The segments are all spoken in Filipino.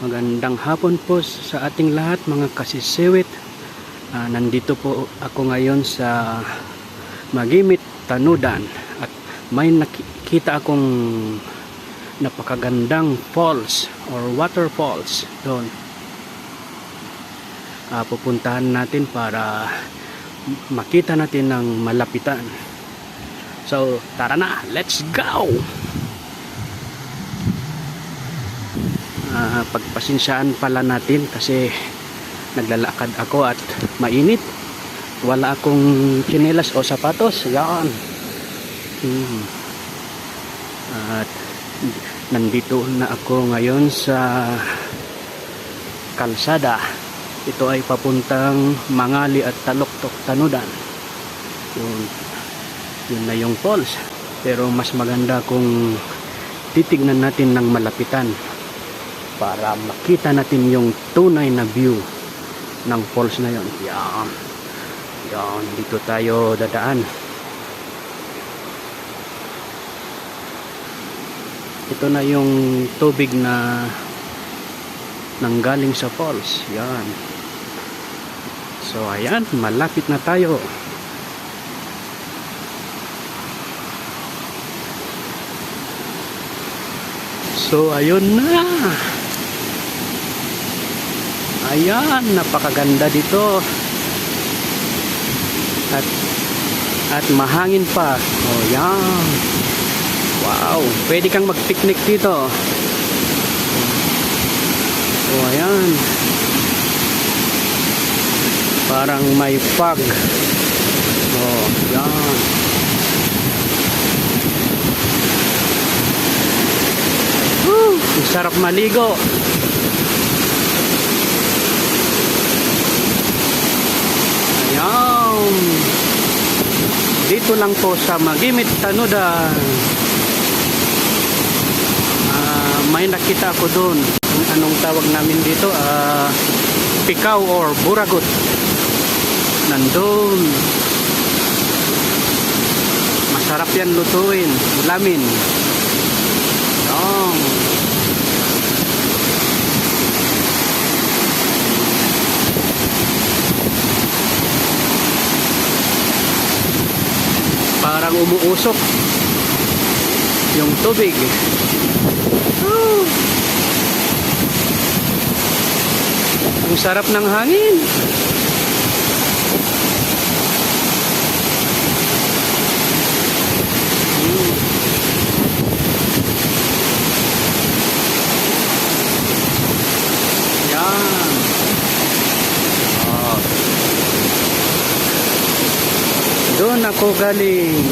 Magandang hapon po sa ating lahat mga kasisiwit. Nandito po ako ngayon sa Magimit, Tanudan at may nakita akong napakagandang falls or waterfalls doon. Pupuntahan natin para makita natin ng malapitan. So tara na, let's go! Pagpasensyaan pala natin kasi naglalakad ako at mainit, wala akong tsinelas o sapatos. Yan. At nandito na ako ngayon sa kalsada. Ito ay papuntang Mangali at Taloktok, Tanudan. Yun na yung falls, pero mas maganda kung titignan natin ng malapitan para makita natin yung tunay na view ng falls na yon. Yan. Yan, dito tayo dadaan. Ito na yung tubig na nanggaling sa falls. Yan. So ayan, malapit na tayo. So ayun na. Ayan, napakaganda dito. At mahangin pa. Oh, yan. Wow, pwede kang mag-picnic dito. So, ayan. Parang may fog. Oh, yan. Woo, ang sarap maligo. Dito lang po sa Magimit, Tanudan. May nakita ko doon. Anong tawag namin dito? Pikaw or buragot. Nandun. Masarap yan lutuin. Ulamin. Yung. Parang umuusok yung tubig. Ang sarap ng hangin. Yan. Doon ako galing.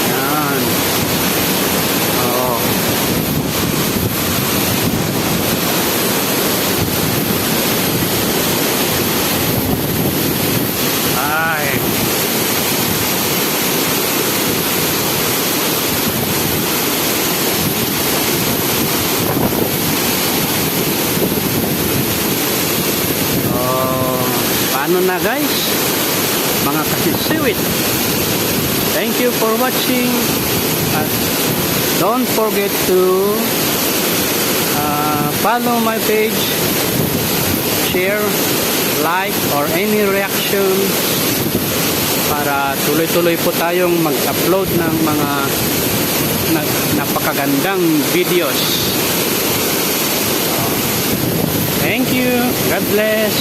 Yan. Oh. Ay. Ano na guys, mga kasisiwit, thank you for watching. Don't forget to follow my page, share, like, or any reaction para tuloy-tuloy po tayong mag-upload ng mga napakagandang videos. Thank you, God bless.